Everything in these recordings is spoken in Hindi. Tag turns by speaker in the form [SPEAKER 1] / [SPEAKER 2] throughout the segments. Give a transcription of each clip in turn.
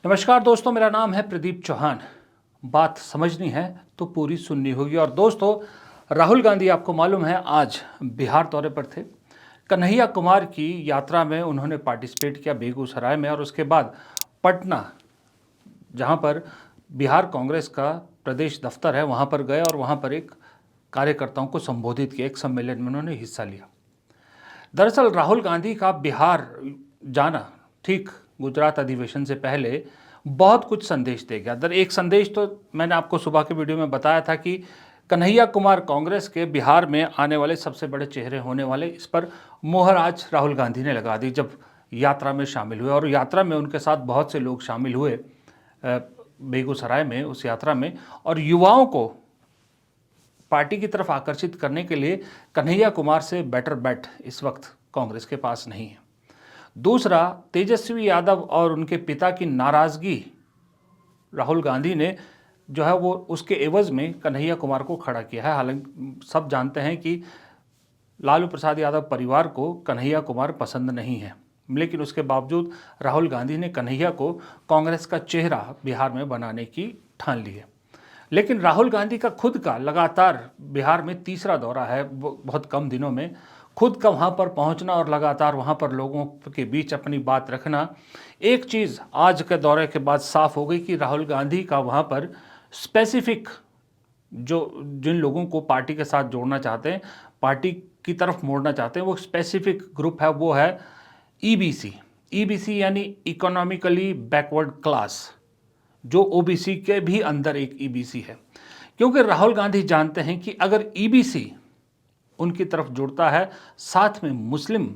[SPEAKER 1] नमस्कार दोस्तों, मेरा नाम है प्रदीप चौहान। बात समझनी है तो पूरी सुननी होगी। और दोस्तों, राहुल गांधी आपको मालूम है आज बिहार दौरे पर थे। कन्हैया कुमार की यात्रा में उन्होंने पार्टिसिपेट किया बेगूसराय में, और उसके बाद पटना, जहां पर बिहार कांग्रेस का प्रदेश दफ्तर है, वहां पर गए और वहां पर एक कार्यकर्ताओं को संबोधित किया। एक सम्मेलन में उन्होंने हिस्सा लिया। दरअसल राहुल गांधी का बिहार जाना ठीक गुजरात अधिवेशन से पहले बहुत कुछ संदेश दे गया। एक संदेश तो मैंने आपको सुबह के वीडियो में बताया था कि कन्हैया कुमार कांग्रेस के बिहार में आने वाले सबसे बड़े चेहरे होने वाले, इस पर मोहर आज राहुल गांधी ने लगा दी जब यात्रा में शामिल हुए। और यात्रा में उनके साथ बहुत से लोग शामिल हुए बेगूसराय में, उस यात्रा में। और युवाओं को पार्टी की तरफ आकर्षित करने के लिए कन्हैया कुमार से बेटर बैट इस वक्त कांग्रेस के पास नहीं है। दूसरा, तेजस्वी यादव और उनके पिता की नाराजगी राहुल गांधी ने जो है वो उसके एवज में कन्हैया कुमार को खड़ा किया है। हालांकि सब जानते हैं कि लालू प्रसाद यादव परिवार को कन्हैया कुमार पसंद नहीं है, लेकिन उसके बावजूद राहुल गांधी ने कन्हैया को कांग्रेस का चेहरा बिहार में बनाने की ठान ली है। लेकिन राहुल गांधी का खुद का लगातार बिहार में तीसरा दौरा है, बहुत कम दिनों में खुद का वहाँ पर पहुँचना और लगातार वहाँ पर लोगों के बीच अपनी बात रखना। एक चीज़ आज के दौरे के बाद साफ हो गई कि राहुल गांधी का वहाँ पर स्पेसिफिक जिन लोगों को पार्टी के साथ जोड़ना चाहते हैं, पार्टी की तरफ मोड़ना चाहते हैं, वो स्पेसिफिक ग्रुप है, वो है ईबीसी। ईबीसी यानी इकोनॉमिकली बैकवर्ड क्लास, जो ओबीसी के भी अंदर एक ईबीसी है। क्योंकि राहुल गांधी जानते हैं कि अगर ईबीसी उनकी तरफ जुड़ता है, साथ में मुस्लिम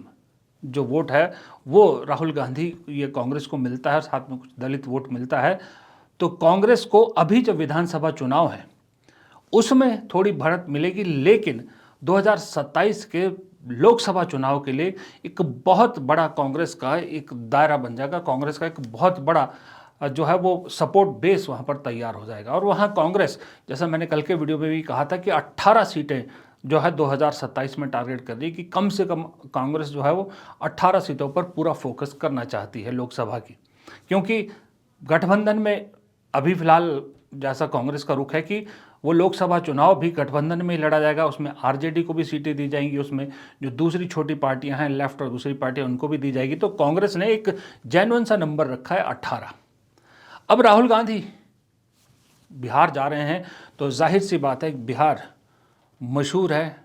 [SPEAKER 1] जो वोट है वो राहुल गांधी ये कांग्रेस को मिलता है, साथ में कुछ दलित वोट मिलता है, तो कांग्रेस को अभी जो विधानसभा चुनाव है उसमें थोड़ी बढ़त मिलेगी। लेकिन 2027 के लोकसभा चुनाव के लिए एक बहुत बड़ा कांग्रेस का एक दायरा बन जाएगा। कांग्रेस का एक बहुत बड़ा जो है वो सपोर्ट बेस वहाँ पर तैयार हो जाएगा। और वहाँ कांग्रेस, जैसा मैंने कल के वीडियो में भी कहा था कि 18 सीटें जो है 2027 में टारगेट कर रही है, कि कम से कम कांग्रेस जो है वो 18 सीटों पर पूरा फोकस करना चाहती है लोकसभा की। क्योंकि गठबंधन में अभी फिलहाल जैसा कांग्रेस का रुख है कि वो लोकसभा चुनाव भी गठबंधन में ही लड़ा जाएगा, उसमें आरजेडी को भी सीटें दी जाएंगी, उसमें जो दूसरी छोटी पार्टियां हैं लेफ्ट और दूसरी पार्टियां उनको भी दी जाएगी। तो कांग्रेस ने एक जेन्युइन सा नंबर रखा है 18। अब राहुल गांधी बिहार जा रहे हैं तो जाहिर सी बात है बिहार मशहूर है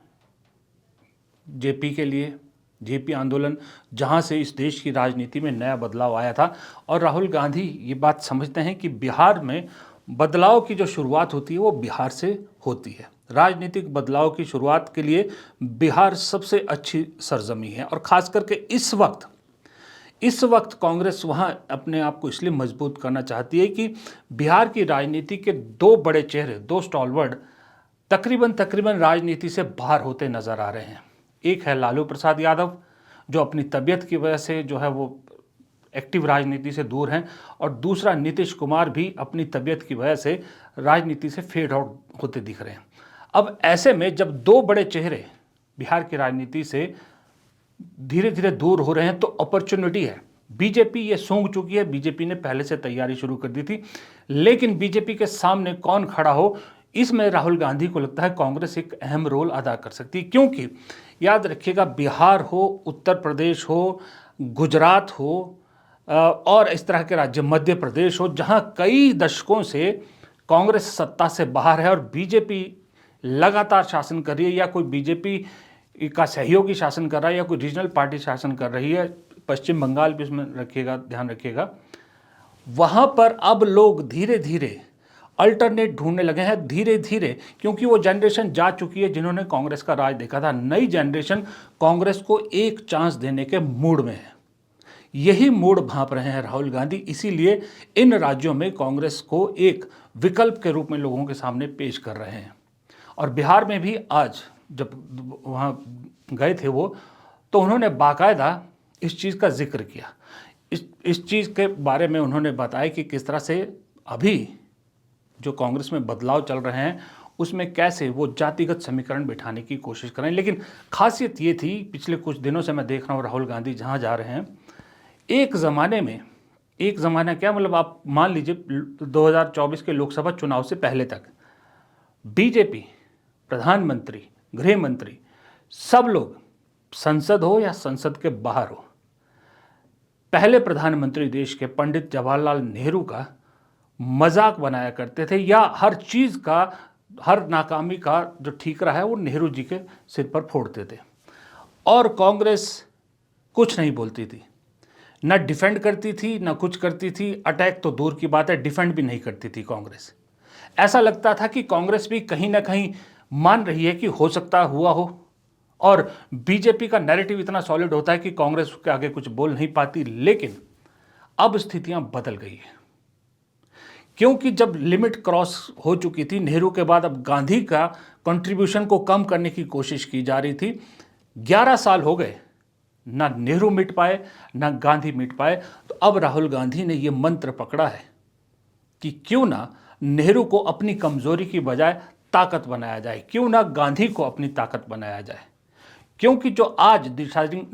[SPEAKER 1] जेपी के लिए, जेपी आंदोलन, जहां से इस देश की राजनीति में नया बदलाव आया था। और राहुल गांधी ये बात समझते हैं कि बिहार में बदलाव की जो शुरुआत होती है वो बिहार से होती है। राजनीतिक बदलाव की शुरुआत के लिए बिहार सबसे अच्छी सरजमी है। और ख़ास करके इस वक्त कांग्रेस वहाँ अपने आप को इसलिए मजबूत करना चाहती है कि बिहार की राजनीति के दो बड़े चेहरे, दो स्टॉलवर्ड तकरीबन राजनीति से बाहर होते नजर आ रहे हैं। एक है लालू प्रसाद यादव, जो अपनी तबीयत की वजह से जो है वो एक्टिव राजनीति से दूर हैं, और दूसरा नीतीश कुमार भी अपनी तबीयत की वजह से राजनीति से फेड आउट होते दिख रहे हैं। अब ऐसे में जब दो बड़े चेहरे बिहार की राजनीति से धीरे धीरे दूर हो रहे हैं तो अपॉर्चुनिटी है। बीजेपी ये सूंघ चुकी है, बीजेपी ने पहले से तैयारी शुरू कर दी थी, लेकिन बीजेपी के सामने कौन खड़ा हो, इसमें राहुल गांधी को लगता है कांग्रेस एक अहम रोल अदा कर सकती है। क्योंकि याद रखिएगा, बिहार हो, उत्तर प्रदेश हो, गुजरात हो, और इस तरह के राज्य, मध्य प्रदेश हो, जहां कई दशकों से कांग्रेस सत्ता से बाहर है और बीजेपी लगातार शासन कर रही है, या कोई बीजेपी का सहयोगी शासन कर रहा है, या कोई रीजनल पार्टी शासन कर रही है, पश्चिम बंगाल भी इसमें रखिएगा, ध्यान रखिएगा, वहां पर अब लोग धीरे धीरे अल्टरनेट ढूंढने लगे हैं, धीरे धीरे। क्योंकि वो जनरेशन जा चुकी है जिन्होंने कांग्रेस का राज देखा था। नई जनरेशन कांग्रेस को एक चांस देने के मूड में है। यही मूड भांप रहे हैं राहुल गांधी, इसीलिए इन राज्यों में कांग्रेस को एक विकल्प के रूप में लोगों के सामने पेश कर रहे हैं। और बिहार में भी आज जब वहाँ गए थे वो, तो उन्होंने बाकायदा इस चीज़ का जिक्र किया। इस चीज़ के बारे में उन्होंने बताया कि किस तरह से अभी जो कांग्रेस में बदलाव चल रहे हैं उसमें कैसे वो जातिगत समीकरण बिठाने की कोशिश करें। लेकिन खासियत ये थी, पिछले कुछ दिनों से मैं देख रहा हूँ राहुल गांधी जहाँ जा रहे हैं, एक ज़माने में एक ज़माना क्या, मतलब आप मान लीजिए 2024 के लोकसभा चुनाव से पहले तक बीजेपी, प्रधानमंत्री, गृह मंत्री, सब लोग संसद हो या संसद के बाहर हो, पहले प्रधानमंत्री देश के पंडित जवाहरलाल नेहरू का मजाक बनाया करते थे, या हर चीज़ का, हर नाकामी का जो ठीकरा है वो नेहरू जी के सिर पर फोड़ते थे। और कांग्रेस कुछ नहीं बोलती थी, ना डिफेंड करती थी, ना कुछ करती थी। अटैक तो दूर की बात है, डिफेंड भी नहीं करती थी कांग्रेस। ऐसा लगता था कि कांग्रेस भी कहीं ना कहीं मान रही है कि हो सकता हुआ हो, और बीजेपी का नैरेटिव इतना सॉलिड होता है कि कांग्रेस के आगे कुछ बोल नहीं पाती। लेकिन अब स्थितियां बदल गई है, क्योंकि जब लिमिट क्रॉस हो चुकी थी नेहरू के बाद, अब गांधी का कंट्रीब्यूशन को कम करने की कोशिश की जा रही थी। 11 साल हो गए, ना नेहरू मिट पाए ना गांधी मिट पाए। तो अब राहुल गांधी ने यह मंत्र पकड़ा है कि क्यों ना नेहरू को अपनी कमजोरी की बजाय ताकत बनाया जाए, क्यों ना गांधी को अपनी ताकत बनाया जाए। क्योंकि जो आज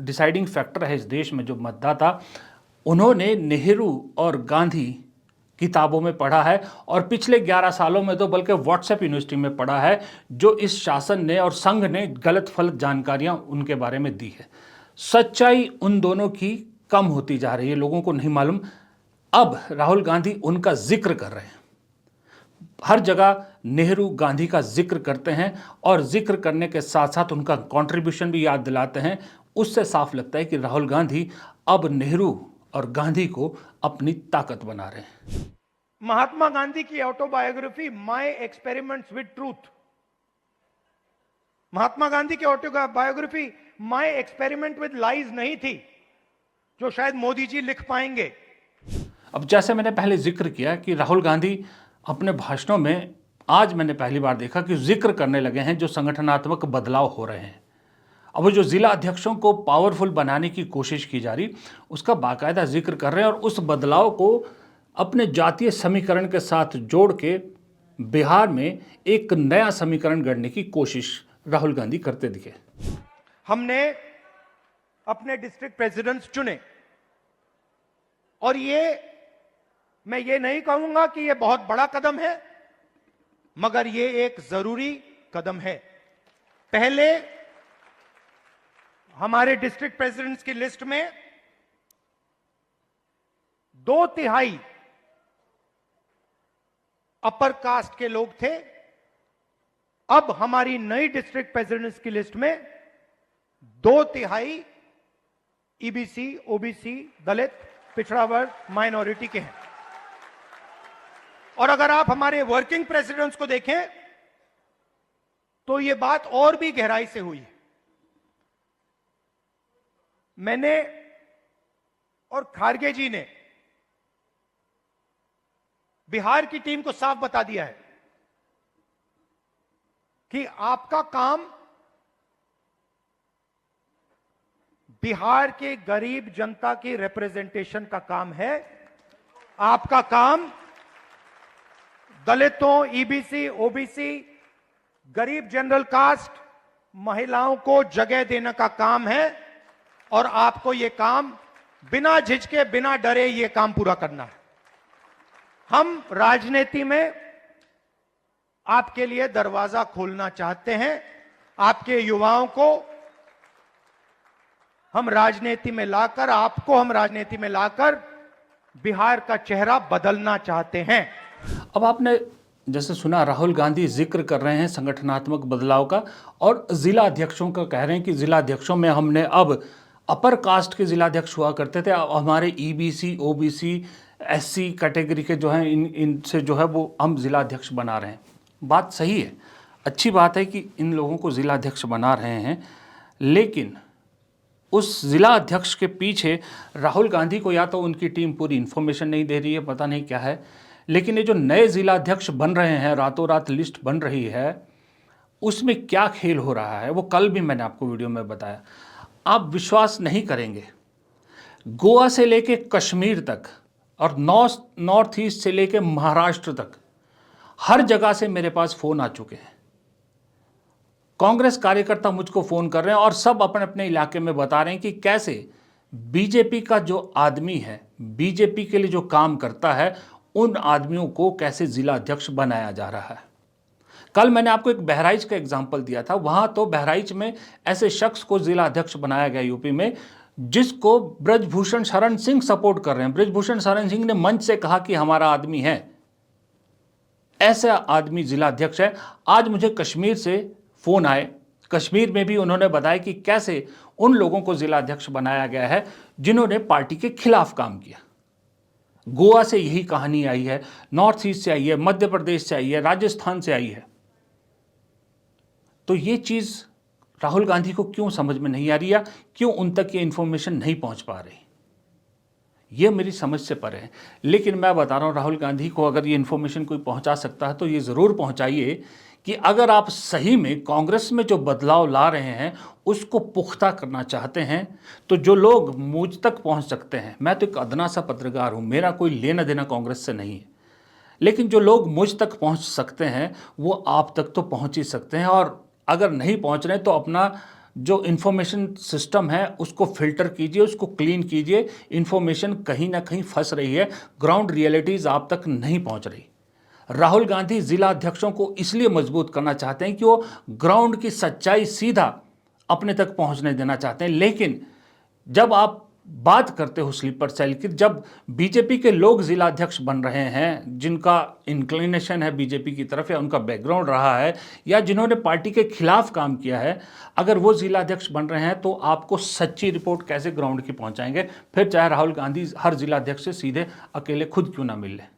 [SPEAKER 1] डिसाइडिंग फैक्टर है इस देश में, जो मतदाता, उन्होंने नेहरू और गांधी किताबों में पढ़ा है, और पिछले 11 सालों में तो बल्कि व्हाट्सएप यूनिवर्सिटी में पढ़ा है, जो इस शासन ने और संघ ने गलत फलत जानकारियां उनके बारे में दी है। सच्चाई उन दोनों की कम होती जा रही है, लोगों को नहीं मालूम। अब राहुल गांधी उनका जिक्र कर रहे हैं, हर जगह नेहरू गांधी का जिक्र करते हैं, और जिक्र करने के साथ साथ उनका कंट्रीब्यूशन भी याद दिलाते हैं। उससे साफ लगता है कि राहुल गांधी अब नेहरू और गांधी को अपनी ताकत बना रहे हैं।
[SPEAKER 2] महात्मा गांधी की autobiography My Experiments with Truth, Mahatma Gandhi की autobiography my experiment with lies नहीं थी, जो शायद मोदी जी लिख पाएंगे।
[SPEAKER 1] अब जैसे मैंने पहले जिक्र किया कि राहुल गांधी अपने भाषणों में, आज मैंने पहली बार देखा कि जिक्र करने लगे हैं जो संगठनात्मक बदलाव हो रहे हैं। अब वो जो जिला अध्यक्षों को पावरफुल बनाने की कोशिश की जा रही, उसका बाकायदा जिक्र कर रहे हैं, और उस बदलाव को अपने जातीय समीकरण के साथ जोड़ के बिहार में एक नया समीकरण गढ़ने की कोशिश राहुल गांधी करते दिखे।
[SPEAKER 2] हमने अपने डिस्ट्रिक्ट प्रेसिडेंट्स चुने, और मैं ये नहीं कहूंगा कि ये बहुत बड़ा कदम है, मगर ये एक जरूरी कदम है। पहले हमारे डिस्ट्रिक्ट प्रेसिडेंट्स की लिस्ट में 2/3 अपर कास्ट के लोग थे। अब हमारी नई डिस्ट्रिक्ट प्रेसिडेंट्स की लिस्ट में 2/3 ईबीसी, ओबीसी, दलित, पिछड़ा वर्ग, माइनॉरिटी के हैं। और अगर आप हमारे वर्किंग प्रेसिडेंट्स को देखें तो यह बात और भी गहराई से हुई है। मैंने और खारगे जी ने बिहार की टीम को साफ बता दिया है कि आपका काम बिहार के गरीब जनता की रिप्रेजेंटेशन का काम है। आपका काम दलितों, ईबीसी, ओबीसी, गरीब जनरल कास्ट, महिलाओं को जगह देने का काम है, और आपको यह काम बिना झिझके, बिना डरे यह काम पूरा करना है। हम राजनीति में आपके लिए दरवाजा खोलना चाहते हैं। आपके युवाओं को हम राजनीति में लाकर, आपको हम राजनीति में लाकर बिहार का चेहरा बदलना चाहते हैं।
[SPEAKER 1] अब आपने जैसे सुना, राहुल गांधी जिक्र कर रहे हैं संगठनात्मक बदलाव का, और जिला अध्यक्षों का कह रहे हैं कि जिला अध्यक्षों में हमने अब अपर कास्ट के जिला अध्यक्ष हुआ करते थे, अब हमारे ईबीसी, ओबीसी, एससी कैटेगरी के जो हैं, इनसे जो है वो हम जिला अध्यक्ष बना रहे हैं। बात सही है, अच्छी बात है कि इन लोगों को जिला अध्यक्ष बना रहे हैं, लेकिन उस जिला अध्यक्ष के पीछे राहुल गांधी को या तो उनकी टीम पूरी इन्फॉर्मेशन नहीं दे रही है, पता नहीं क्या है, लेकिन ये जो नए जिला अध्यक्ष बन रहे हैं, रातों रात लिस्ट बन रही है, उसमें क्या खेल हो रहा है वो कल भी मैंने आपको वीडियो में बताया। आप विश्वास नहीं करेंगे, गोवा से लेके कश्मीर तक और नॉर्थ ईस्ट से लेके महाराष्ट्र तक हर जगह से मेरे पास फ़ोन आ चुके हैं। कांग्रेस कार्यकर्ता मुझको फ़ोन कर रहे हैं, और सब अपने अपने इलाके में बता रहे हैं कि कैसे बीजेपी का जो आदमी है बीजेपी के लिए जो काम करता है उन आदमियों को कैसे जिला अध्यक्ष बनाया जा रहा है। कल मैंने आपको एक बहराइच का एग्जाम्पल दिया था, वहां तो बहराइच में ऐसे शख्स को जिला अध्यक्ष बनाया गया यूपी में जिसको ब्रजभूषण शरण सिंह सपोर्ट कर रहे हैं। ब्रजभूषण शरण सिंह ने मंच से कहा कि हमारा आदमी है, ऐसा आदमी जिला अध्यक्ष है। आज मुझे कश्मीर से फोन आए, कश्मीर में भी उन्होंने बताया कि कैसे उन लोगों को जिला अध्यक्ष बनाया गया है जिन्होंने पार्टी के खिलाफ काम किया। गोवा से यही कहानी आई है, नॉर्थ ईस्ट से आई है, मध्य प्रदेश से आई है, राजस्थान से आई है। तो ये चीज राहुल गांधी को क्यों समझ में नहीं आ रही, या क्यों उन तक ये इंफॉर्मेशन नहीं पहुंच पा रही, ये मेरी समझ से परे है। लेकिन मैं बता रहा हूं, राहुल गांधी को अगर ये इंफॉर्मेशन कोई पहुंचा सकता है तो ये जरूर पहुंचाइए कि अगर आप सही में कांग्रेस में जो बदलाव ला रहे हैं उसको पुख्ता करना चाहते हैं तो जो लोग मुझ तक पहुंच सकते हैं, मैं तो एक अदना सा पत्रकार हूं, मेरा कोई लेना देना कांग्रेस से नहीं है, लेकिन जो लोग मुझ तक पहुंच सकते हैं वो आप तक तो पहुंच ही सकते हैं। और अगर नहीं पहुंच रहे तो अपना जो इन्फॉर्मेशन सिस्टम है उसको फिल्टर कीजिए, उसको क्लीन कीजिए। इन्फॉर्मेशन कहीं ना कहीं फंस रही है, ग्राउंड रियलिटीज़ आप तक नहीं पहुंच रही। राहुल गांधी जिला अध्यक्षों को इसलिए मजबूत करना चाहते हैं कि वो ग्राउंड की सच्चाई सीधा अपने तक पहुंचने देना चाहते हैं। लेकिन जब आप बात करते हो स्लीपर सेल की, जब बीजेपी के लोग जिला अध्यक्ष बन रहे हैं जिनका इंक्लिनेशन है बीजेपी की तरफ या उनका बैकग्राउंड रहा है या जिन्होंने पार्टी के खिलाफ काम किया है, अगर वो जिला अध्यक्ष बन रहे हैं तो आपको सच्ची रिपोर्ट कैसे ग्राउंड की पहुंचाएंगे? फिर चाहे राहुल गांधी हर जिला अध्यक्ष से सीधे अकेले खुद क्यों ना मिल ले।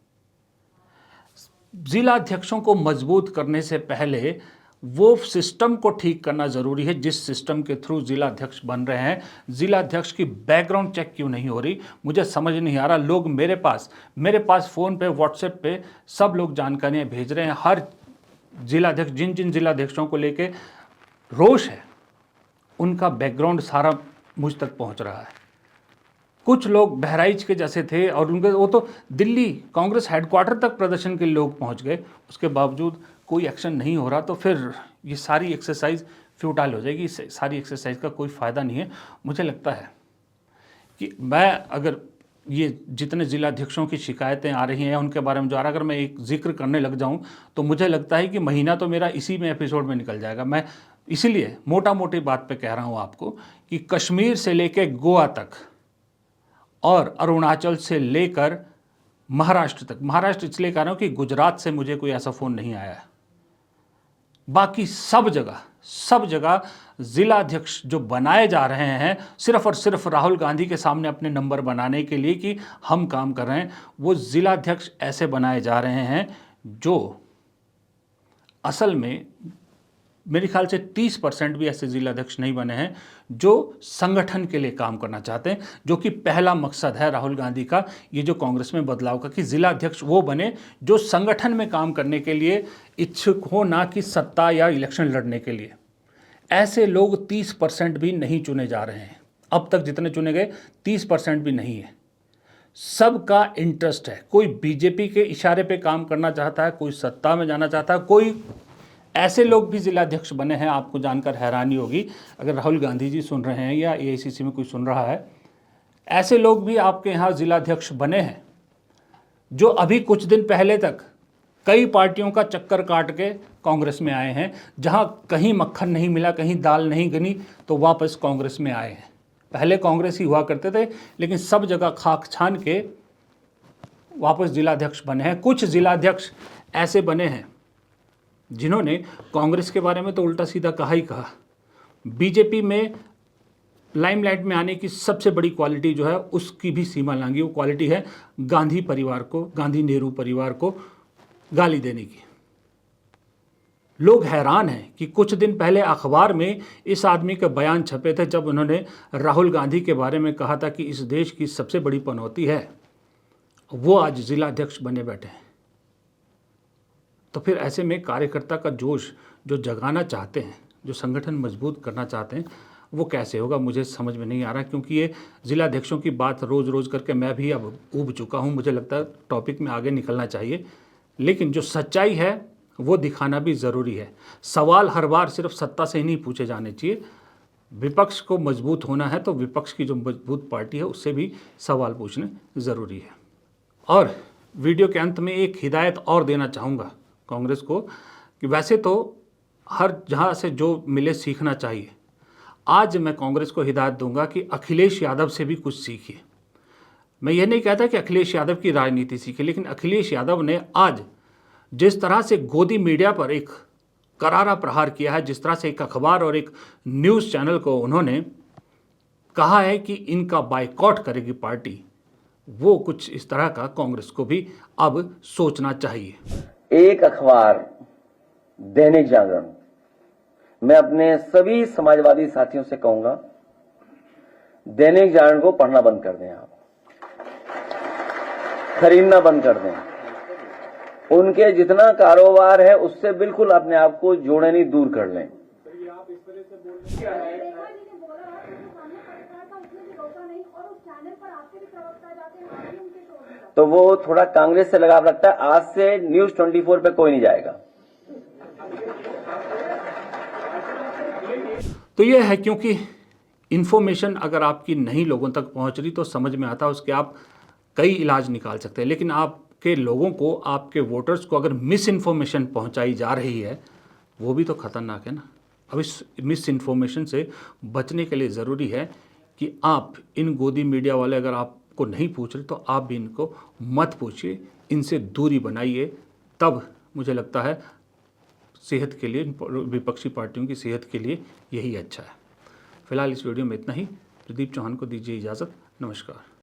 [SPEAKER 1] जिला अध्यक्षों को मजबूत करने से पहले वो सिस्टम को ठीक करना जरूरी है जिस सिस्टम के थ्रू जिला अध्यक्ष बन रहे हैं। जिला अध्यक्ष की बैकग्राउंड चेक क्यों नहीं हो रही, मुझे समझ नहीं आ रहा। लोग मेरे पास फ़ोन पे, व्हाट्सएप पे सब लोग जानकारियाँ भेज रहे हैं। हर जिला अध्यक्ष, जिन जिन जिला अध्यक्षों को लेके रोष है, उनका बैकग्राउंड सारा मुझ तक पहुँच रहा है। कुछ लोग बहराइच के जैसे थे और उनके वो तो दिल्ली कांग्रेस हेडक्वार्टर तक प्रदर्शन के लोग पहुंच गए, उसके बावजूद कोई एक्शन नहीं हो रहा। तो फिर ये सारी एक्सरसाइज फ्यूटाइल हो जाएगी, सारी एक्सरसाइज का कोई फ़ायदा नहीं है। मुझे लगता है कि मैं अगर ये जितने जिला अध्यक्षों की शिकायतें आ रही हैं उनके बारे में जो आ रहा है, अगर मैं एक जिक्र करने लग जाऊं तो मुझे लगता है कि महीना तो मेरा इसी में एपिसोड में निकल जाएगा। मैं इसीलिए मोटा मोटी बात पे कह रहा हूं आपको कि कश्मीर से लेकर गोवा तक और अरुणाचल से लेकर महाराष्ट्र तक, महाराष्ट्र इसलिए कह रहा हूं कि गुजरात से मुझे कोई ऐसा फ़ोन नहीं आया है, बाकी सब जगह जिला अध्यक्ष जो बनाए जा रहे हैं सिर्फ और सिर्फ राहुल गांधी के सामने अपने नंबर बनाने के लिए कि हम काम कर रहे हैं, वो जिला अध्यक्ष ऐसे बनाए जा रहे हैं जो असल में मेरे ख्याल से 30% भी ऐसे जिला अध्यक्ष नहीं बने हैं जो संगठन के लिए काम करना चाहते हैं, जो कि पहला मकसद है राहुल गांधी का ये जो कांग्रेस में बदलाव का, कि जिला अध्यक्ष वो बने जो संगठन में काम करने के लिए इच्छुक हो, ना कि सत्ता या इलेक्शन लड़ने के लिए। ऐसे लोग 30% भी नहीं चुने जा रहे हैं। अब तक जितने चुने गए 30% भी नहीं है। सबका इंटरेस्ट है, कोई बीजेपी के इशारे पे काम करना चाहता है, कोई सत्ता में जाना चाहता है, कोई ऐसे लोग भी जिला अध्यक्ष बने हैं। आपको जानकर हैरानी होगी अगर राहुल गांधी जी सुन रहे हैं या एआईसीसी में कोई सुन रहा है, ऐसे लोग भी आपके यहाँ जिला अध्यक्ष बने हैं जो अभी कुछ दिन पहले तक कई पार्टियों का चक्कर काट के कांग्रेस में आए हैं। जहाँ कहीं मक्खन नहीं मिला, कहीं दाल नहीं गनी, तो वापस कांग्रेस में आए हैं। पहले कांग्रेस ही हुआ करते थे, लेकिन सब जगह खाक छान के वापस जिला अध्यक्ष बने हैं। कुछ जिला अध्यक्ष ऐसे बने हैं जिन्होंने कांग्रेस के बारे में तो उल्टा सीधा कहा ही कहा। बीजेपी में लाइमलाइट में आने की सबसे बड़ी क्वालिटी जो है उसकी भी सीमा लांघी। वो क्वालिटी है गांधी परिवार को, गांधी नेहरू परिवार को गाली देने की। लोग हैरान हैं कि कुछ दिन पहले अखबार में इस आदमी के बयान छपे थे जब उन्होंने राहुल गांधी के बारे में कहा था कि इस देश की सबसे बड़ी पनौती है, वो आज जिला अध्यक्ष बने बैठे हैं। तो फिर ऐसे में कार्यकर्ता का जोश जो जगाना चाहते हैं, जो संगठन मजबूत करना चाहते हैं, वो कैसे होगा मुझे समझ में नहीं आ रहा। क्योंकि ये जिला अध्यक्षों की बात रोज़ रोज़ करके मैं भी अब ऊब चुका हूँ। मुझे लगता है टॉपिक में आगे निकलना चाहिए, लेकिन जो सच्चाई है वो दिखाना भी ज़रूरी है। सवाल हर बार सिर्फ सत्ता से ही नहीं पूछे जाने चाहिए, विपक्ष को मजबूत होना है तो विपक्ष की जो मजबूत पार्टी है उससे भी सवाल पूछने ज़रूरी है। और वीडियो के अंत में एक हिदायत और देना चाहूँगा कांग्रेस को कि वैसे तो हर जहाँ से जो मिले सीखना चाहिए। आज मैं कांग्रेस को हिदायत दूंगा कि अखिलेश यादव से भी कुछ सीखिए। मैं ये नहीं कहता कि अखिलेश यादव की राजनीति सीखे, लेकिन अखिलेश यादव ने आज जिस तरह से गोदी मीडिया पर एक करारा प्रहार किया है, जिस तरह से एक अखबार और एक न्यूज़ चैनल को उन्होंने कहा है कि इनका बायकॉट करेगी पार्टी, वो कुछ इस तरह का कांग्रेस को भी अब सोचना चाहिए।
[SPEAKER 3] एक अखबार दैनिक जागरण, मैं अपने सभी समाजवादी साथियों से कहूंगा दैनिक जागरण को पढ़ना बंद कर दें, आप खरीदना बंद कर दें। उनके जितना कारोबार है उससे बिल्कुल अपने आप को जोड़नी दूर कर लें। तो वो थोड़ा कांग्रेस से लगाव रखता है। आज से न्यूज 24 पे कोई नहीं जाएगा।
[SPEAKER 1] तो ये है, क्योंकि इन्फॉर्मेशन अगर आपकी नहीं लोगों तक पहुंच रही तो समझ में आता है उसके आप कई इलाज निकाल सकते हैं, लेकिन आपके लोगों को, आपके वोटर्स को अगर मिस इन्फॉर्मेशन पहुंचाई जा रही है वो भी तो खतरनाक है ना। अब इस मिस इन्फॉर्मेशन से बचने के लिए ज़रूरी है कि आप इन गोदी मीडिया वाले अगर आपको नहीं पूछ रहे तो आप भी इनको मत पूछिए, इनसे दूरी बनाइए। तब मुझे लगता है सेहत के लिए, विपक्षी पार्टियों की सेहत के लिए यही अच्छा है। फिलहाल इस वीडियो में इतना ही। प्रदीप चौहान को दीजिए इजाज़त। नमस्कार।